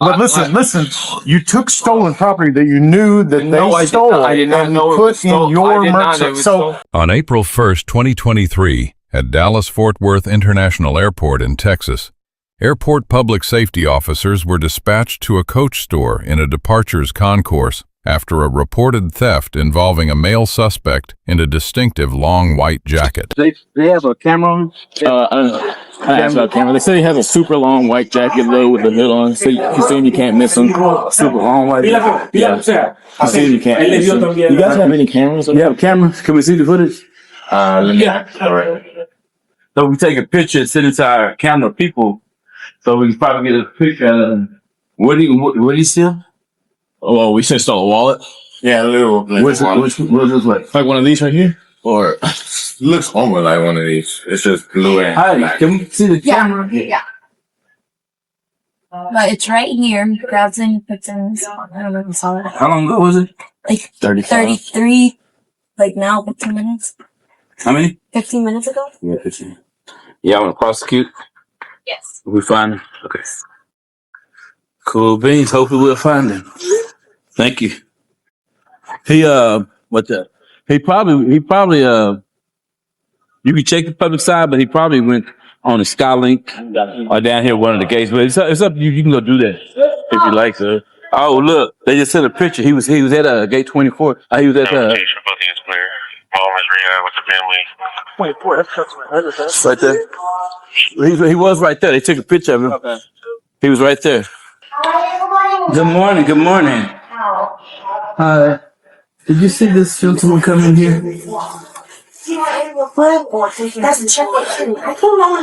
But listen, you took stolen property that you knew that they stole. I did not know it was stolen. On April 1st, 2023, at Dallas-Fort Worth International Airport in Texas, airport public safety officers were dispatched to a coach store in a departures concourse after a reported theft involving a male suspect in a distinctive long white jacket. They have a camera on? I asked about camera. They say he has a super long white jacket though with the hood on. So you see him, you can't miss him. Super long white jacket. Yeah. You see him, you can't miss him. You guys have any cameras? You have cameras? Can we see the footage? Yeah. All right. So we take a picture and send it to our camera people. So we can probably get a picture out of them. What do you steal? Oh, we should stole a wallet. Yeah, a little. What does this look? Like one of these right here? Or looks almost like one of these. It's just blue and black. Can we see the camera? Yeah. But it's right here. Grabs in, puts in. I don't know if you saw that. How long ago was it? Like 33. Like now, 15 minutes. How many? 15 minutes ago? Yeah, 15. Yeah, I want to prosecute. Yes. We find him. Okay. Cool beans. Hopefully we'll find him. Thank you. He probably you can check the public side, but he probably went on the Skylink or down here one of the gates. But it's up to you. You can go do that if you like, sir. Oh, look, they just sent a picture. He was at gate 24. He was at Notification booking is clear. All is re with the family. 24. That's right there. He was right there. They took a picture of him. Okay. He was right there. Good morning. Good morning. Hi. Did you see this gentleman come in here? That's a check. I came on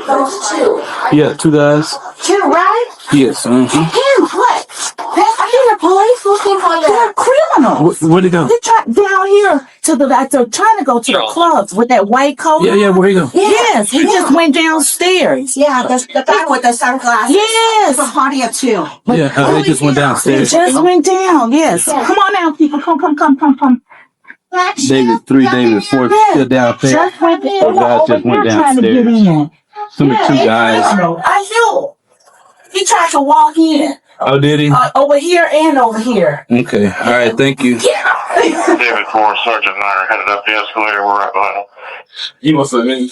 those two. Yeah, two guys. Two, right? Yes. Him, what? I hear the police looking for them. They're criminals. Where'd he go? They're down here they're trying to go to the clubs with that white coat. Yeah, where'd he go? Yes, he just went downstairs. Yeah, the guy with the sunglasses. Yes. The party of two. Yeah, they just went He downstairs. just went down, yes. Come on now, people. Come. David 3, David 4, still downstairs. Just went in. Those guys just went Trying to get downstairs. in. Some of the two guys. I knew. He tried to walk in. Oh, did he? Over here and over here. Okay. All right. Thank you. David 4, Sergeant and I are headed up the escalator. We're right behind him. He must have been.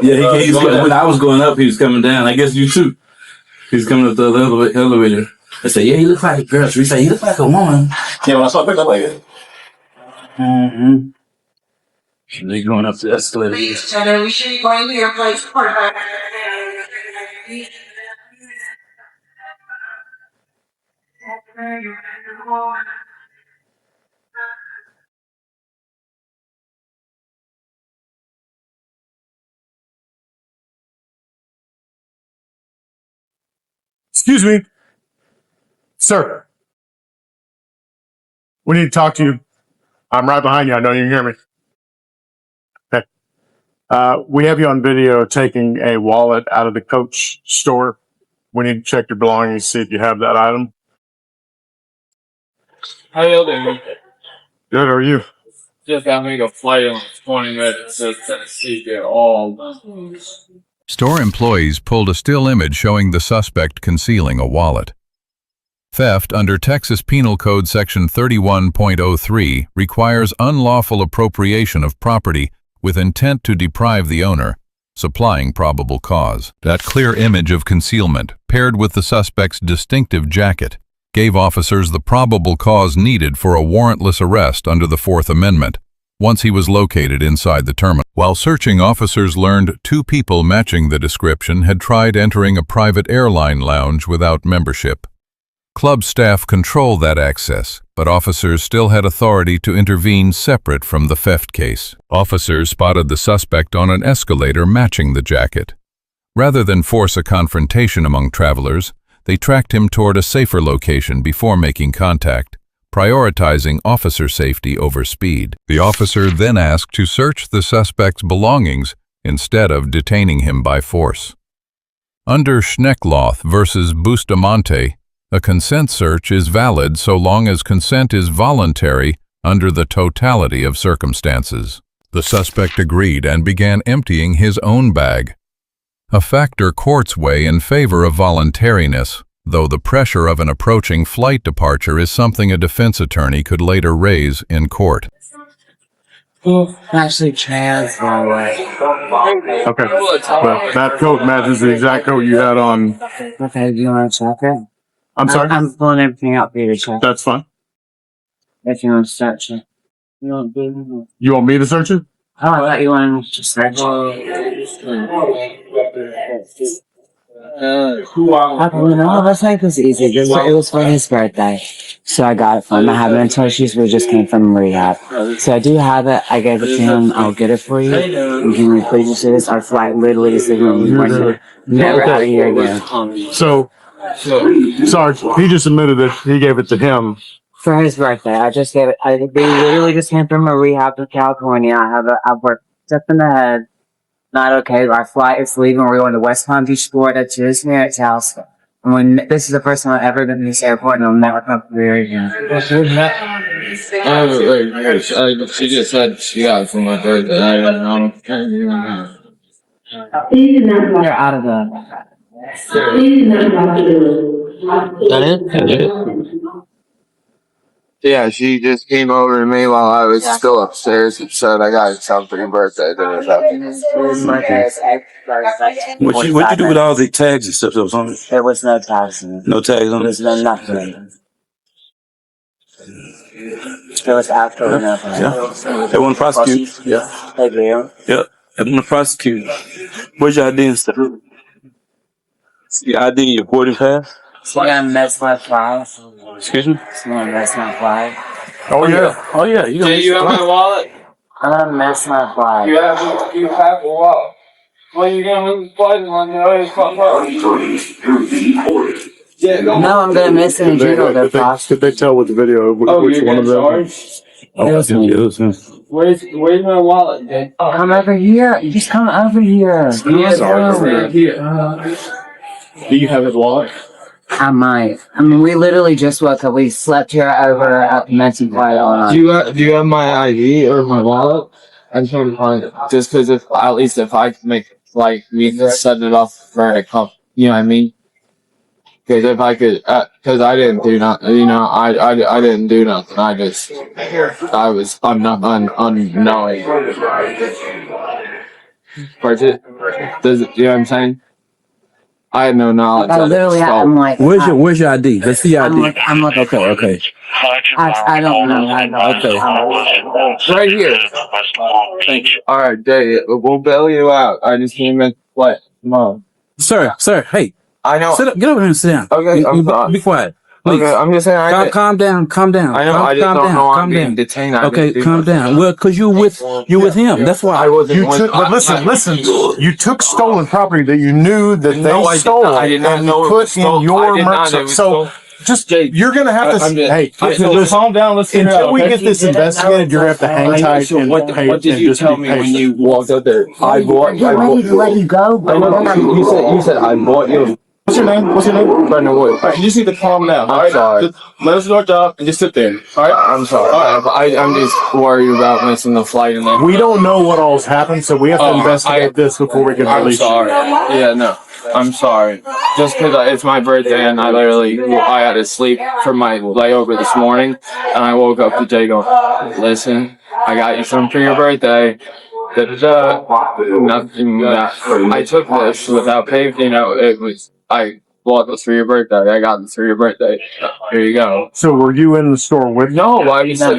Yeah, he's when I was going up, he was coming down. I guess you too. He's coming up the elevator. I said, yeah, he looks like a girl. So he said, he looks like a woman. Yeah, when I saw a picture like it. They're going up the escalator. Please, Jenna, we should be going to your place. Excuse me. Sir. We need to talk to you. I'm right behind you. I know you can hear me. Okay. We have you on video taking a wallet out of the Coach store. We need to check your belongings, see if you have that item. How y'all doing? Good, how are you? Just got me a flight in 20 minutes to Tennessee. They're all. Store employees pulled a still image showing the suspect concealing a wallet. Theft under Texas Penal Code Section 31.03 requires unlawful appropriation of property with intent to deprive the owner, supplying probable cause. That clear image of concealment, paired with the suspect's distinctive jacket, gave officers the probable cause needed for a warrantless arrest under the Fourth Amendment, once he was located inside the terminal. While searching, officers learned two people matching the description had tried entering a private airline lounge without membership. Club staff controlled that access, but officers still had authority to intervene separate from the theft case. Officers spotted the suspect on an escalator matching the jacket. Rather than force a confrontation among travelers, they tracked him toward a safer location before making contact, prioritizing officer safety over speed. The officer then asked to search the suspect's belongings instead of detaining him by force. Under Schneckloth versus Bustamonte, a consent search is valid so long as consent is voluntary under the totality of circumstances. The suspect agreed and began emptying his own bag, a factor courts weigh in favor of voluntariness though the pressure of an approaching flight departure is something a defense attorney could later raise in court. Actually, trans, by the way. Okay. Well, that coat matches the exact coat you had on. Okay, do you want to check it? I'm sorry? I'm pulling everything out for you to check. That's fine. If you want to search it. You want to You want me to search it? Oh, I thought you wanted to search it. No, let's make this easy. It was for his birthday. So I got it for him. I have mental issues. We just came from rehab. So I do have it. I gave it to him. I'll get it for you. And can we please just do this? Our flight literally is leaving. We're never out of here again. So, sorry, he just admitted that he gave it to him. For his birthday. I just gave it. They literally just came from a rehab in California. I've worked up in the head. Not okay. Our flight is leaving. We're going to West Palm Beach, Florida, to his parents' house. And when this is the first time I've ever been to this airport, and I'll never come here again. She just said she got it for my birthday. I don't know. You're out of the. Yeah, she just came over to me while I was still upstairs and said, I got something for your birthday. What you do with all the tags and stuff that was on it? There was no tags in it. No tags on There it? was no nothing in it. There was absolutely nothing. Yeah. They want to prosecute. Yeah. They do. Yeah. They want to prosecute. Where's your ID and stuff? Your ID, your boarding pass? So you're gonna mess my flight? Excuse me? So you're gonna mess my flight? Oh, yeah. Oh, yeah. You have my wallet? I'm gonna mess my flight. You have a wallet. Well, you're gonna lose the flight when you always pop up. Yeah, No, I'm gonna miss it in general. Could they tell with the video which one of them? It was me. Where's my wallet, dude? Come over here. Just come over here. Do you have his wallet? I might. I mean, we literally just woke up. We slept here over at the Mention Flight all night. Do you have my ID or my wallet? I'm trying to find it. Just because if I can make we can set it off for a cup, you know what I mean? Because if I could, because I didn't do nothing, you know, I didn't do nothing. I'm not unknowing. Does it? You know what I'm saying? I had no knowledge. I literally, I'm like, Where's your ID? Let's see your ID. I'm like, Okay. I don't know. Okay. Right here. Thank you. All right, Dave. We'll bail you out. I just came in. What? Mom. Sir, hey. I know. Sit up, get over here and sit down. Okay, Be quiet. Please. Okay, I'm just saying. Calm down. I know. I just don't know I'm being detained. Okay, calm down. Well, because you're with him. That's why. I wasn't. But listen. You took stolen property that you knew that they stole. I did not know it was stolen. I did not know it was stolen. Just you're gonna have to. Hey, calm down. Let's until we get this investigated, you're gonna have to hang tight and what did you tell me when you walked up there? I bought. You're ready to let you go, but You said I bought you. What's your name? Brandon Wood. All right, you just need to calm down. I'm sorry. Just let us know our job and just sit there. All right. I'm sorry. All right. I'm just worried about missing the flight and then. We don't know what all's happened, so we have to investigate this before we can release. I'm sorry. Yeah, no. I'm sorry. Just because it's my birthday and I had to sleep for my layover this morning, and I woke up today going, listen, I got you something for your birthday. Nothing. I took this without paying. You know, I bought this for your birthday. I got this for your birthday. Here you go. So were you in the store with? No, I was. I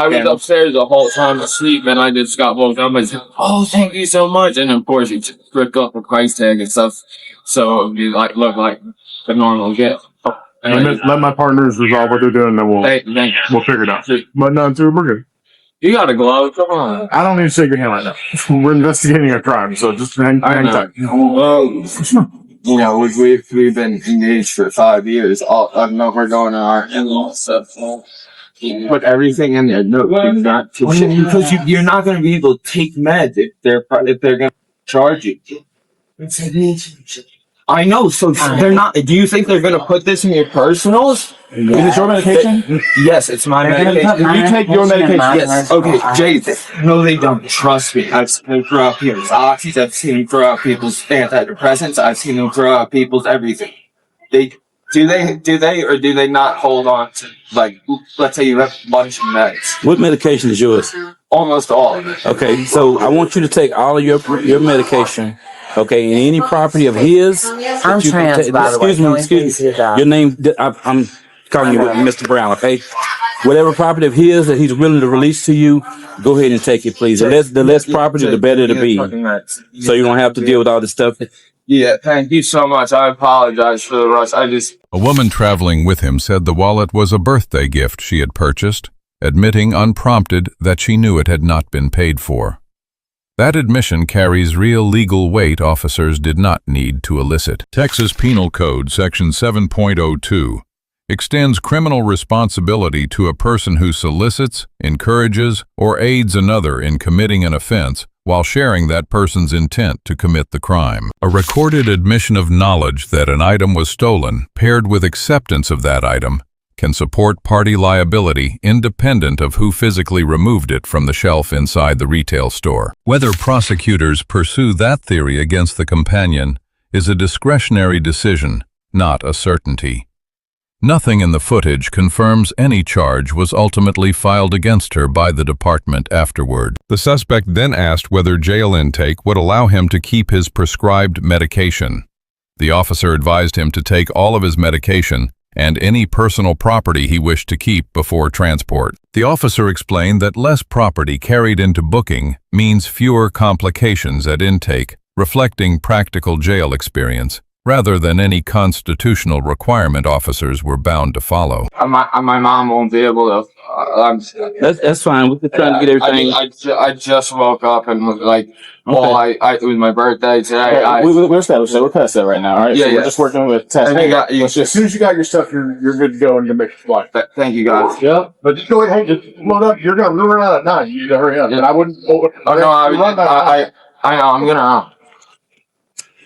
was upstairs the whole time asleep, and I just got woke up and said, "Oh, thank you so much." And of course, he ripped up the price tag and stuff, so it would be look like the normal gift. Let my partners resolve what they're doing, then we'll figure it out. But no, we're good. You got a glove? Come on. I don't need to shake your hand right now. We're investigating a crime, so just hang tight. Well, you know, we've been engaged for 5 years. I know we're going to our in-law stuff. Put everything in there. No, not because you're not going to be able to take meds if they're going to charge you. I know, so they're not. Do you think they're gonna put this in your personals? Is it your medication? Yes, it's my medication. You take your medication. Yes. Okay, Jay. No, they don't. Trust me. I've seen them throw out people's oxys. I've seen them throw out people's antidepressants. I've seen them throw out people's everything. Do they not hold on to, like, let's say you have a bunch of meds. What medication is yours? Almost all of it. Okay, so I want you to take all of your medication. Okay, and any property of his. I'm trans, by the way. Excuse me. Your name. I'm calling you Mr. Brown. Okay. Whatever property of his that he's willing to release to you, go ahead and take it, please. The less property, the better it'll be. So you don't have to deal with all this stuff. Yeah, thank you so much. I apologize for the rush. A woman traveling with him said the wallet was a birthday gift she had purchased, admitting unprompted that she knew it had not been paid for. That admission carries real legal weight officers did not need to elicit. Texas Penal Code Section 7.02 extends criminal responsibility to a person who solicits, encourages, or aids another in committing an offense while sharing that person's intent to commit the crime. A recorded admission of knowledge that an item was stolen, paired with acceptance of that item, can support party liability independent of who physically removed it from the shelf inside the retail store. Whether prosecutors pursue that theory against the companion is a discretionary decision, not a certainty. Nothing in the footage confirms any charge was ultimately filed against her by the department afterward. The suspect then asked whether jail intake would allow him to keep his prescribed medication. The officer advised him to take all of his medication and any personal property he wished to keep before transport. The officer explained that less property carried into booking means fewer complications at intake, reflecting practical jail experience, rather than any constitutional requirement officers were bound to follow. My mom won't be able to. That's fine. We're trying to get everything. I just woke up and was like, well, it was my birthday today. We're established that. We're past that right now, all right? Yeah, so yeah. We're just working with tests. As soon as you got your stuff, you're good to go and you can make your flight. Thank you, guys. Yeah, but just go ahead, just load up. You're gonna run out at 9. You need to hurry up. Yeah. And I wouldn't. I know. I'm gonna.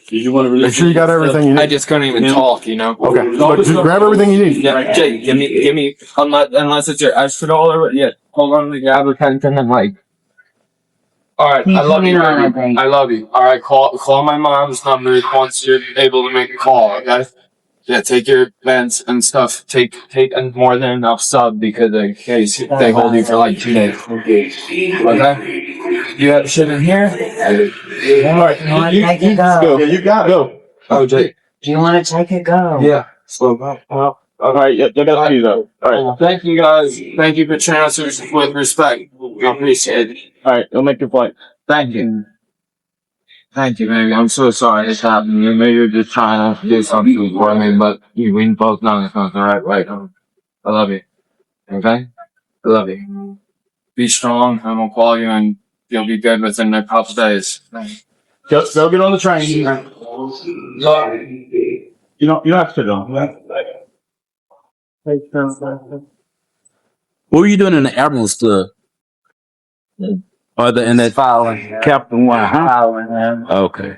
Did you want to Make sure you got everything you need. I just couldn't even talk, you know. Okay, but just grab everything you need. Yeah, Jay, give me. Unless it's your escrow. Yeah, hold on. The grab a pen and like. All right, I love you. I love you. All right, call my mom's number once you're able to make a call. Okay. Yeah, take your meds and stuff. Take more than enough sub because in case they hold you for like 2 days. Okay. You have shit in here? All right. You want to take it? Go. Yeah, you got it. Go. Oh, Jay. Do you want to take it? Go. Yeah. Slow down. All right, you got to though. All right. Thank you guys. Thank you for treating us with respect. We appreciate it. All right, you'll make your flight. Thank you. Thank you, baby. I'm so sorry this happened. Maybe you're just trying to do something for me, but we both know it's not the right way. I love you. Okay? I love you. Be strong. I'm gonna call you and you'll be good within a couple days. Go get on the train. You don't have to sit down. What were you doing in the ambulance club? Or in that Following. Captain One, huh? Following him. Okay.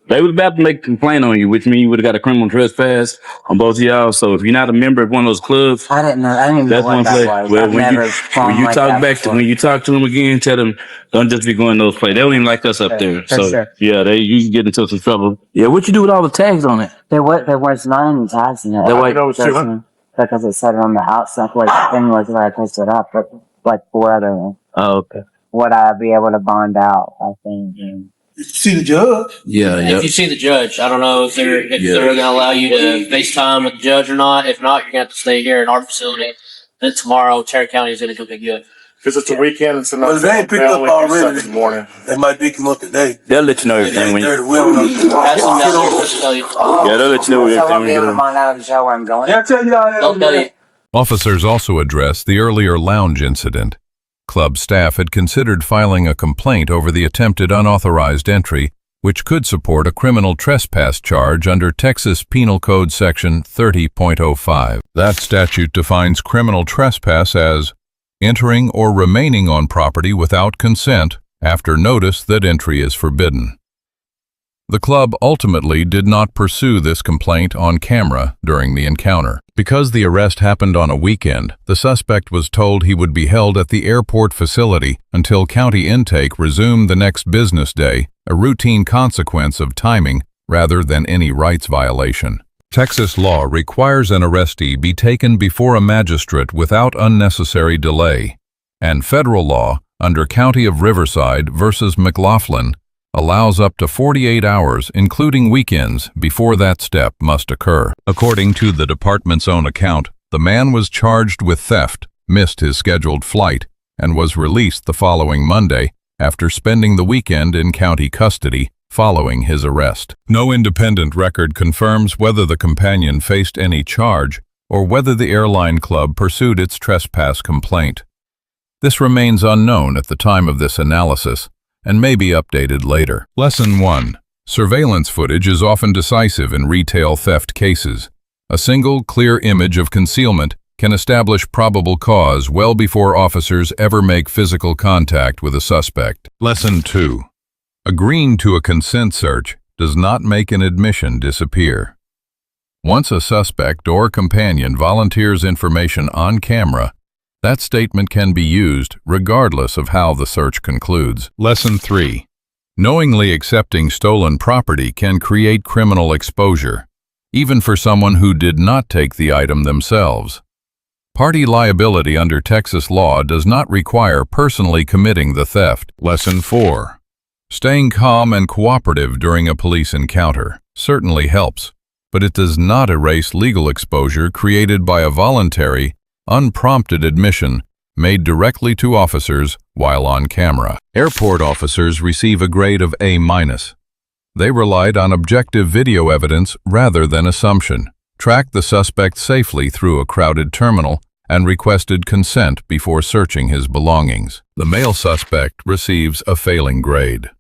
They was about to make a complaint on you, which means you would have got a criminal trespass on both of y'all. So if you're not a member of one of those clubs, I didn't even know what that was. Well, I've never flown like that when you talk to them again, tell them don't just be going to those places. They don't even like us up there. For So sure. yeah, you can get into some trouble. Yeah, what you do with all the tags on it? There was not any tags in it. That way, was 200. Because it said it on the outside. Like the thing was where I touched it up, but like 4 other ones. Oh, okay. Would I be able to bond out? I think. See the judge. Yeah, If you see the judge, I don't know if they're going to allow you to FaceTime with the judge or not. If not, you're going to have to stay here in our facility. Then tomorrow, Tarrant County is going to come pick you up. Because it's a weekend. It's Well, if they ain't picked up already, in the morning. they might pick him up today. They'll let you know everything when you. They're the will. Ask them down there to tell you. Yeah, they'll let you know So everything I'll when be you able get to them. bond out and show where I'm going. Yeah, I tell you They'll tell you. Officers also addressed the earlier lounge incident. Club staff had considered filing a complaint over the attempted unauthorized entry, which could support a criminal trespass charge under Texas Penal Code Section 30.05. That statute defines criminal trespass as entering or remaining on property without consent after notice that entry is forbidden. The club ultimately did not pursue this complaint on camera during the encounter. Because the arrest happened on a weekend, the suspect was told he would be held at the airport facility until county intake resumed the next business day, a routine consequence of timing rather than any rights violation. Texas law requires an arrestee be taken before a magistrate without unnecessary delay, and federal law, under County of Riverside versus McLaughlin, allows up to 48 hours, including weekends, before that step must occur. According to the department's own account, the man was charged with theft, missed his scheduled flight, and was released the following Monday after spending the weekend in county custody following his arrest. No independent record confirms whether the companion faced any charge or whether the airline club pursued its trespass complaint. This remains unknown at the time of this analysis and may be updated later. Lesson 1. Surveillance footage is often decisive in retail theft cases. A single, clear image of concealment can establish probable cause well before officers ever make physical contact with a suspect. Lesson 2. Agreeing to a consent search does not make an admission disappear. Once a suspect or companion volunteers information on camera, that statement can be used regardless of how the search concludes. Lesson 3. Knowingly accepting stolen property can create criminal exposure, even for someone who did not take the item themselves. Party liability under Texas law does not require personally committing the theft. Lesson 4. Staying calm and cooperative during a police encounter certainly helps, but it does not erase legal exposure created by a voluntary, unprompted admission made directly to officers while on camera. Airport officers receive a grade of A-. They relied on objective video evidence rather than assumption, tracked the suspect safely through a crowded terminal, and requested consent before searching his belongings. The male suspect receives a failing grade.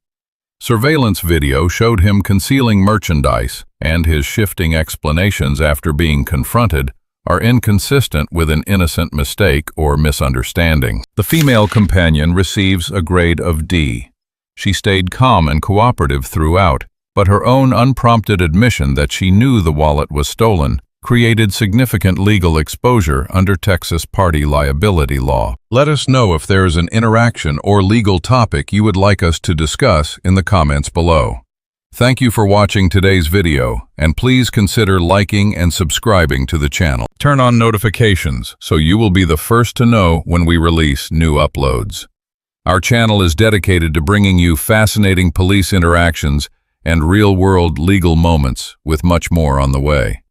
Surveillance video showed him concealing merchandise, and his shifting explanations after being confronted are inconsistent with an innocent mistake or misunderstanding. The female companion receives a grade of D. She stayed calm and cooperative throughout, but her own unprompted admission that she knew the wallet was stolen created significant legal exposure under Texas party liability law. Let us know if there is an interaction or legal topic you would like us to discuss in the comments below. Thank you for watching today's video, and please consider liking and subscribing to the channel. Turn on notifications so you will be the first to know when we release new uploads. Our channel is dedicated to bringing you fascinating police interactions and real-world legal moments, with much more on the way.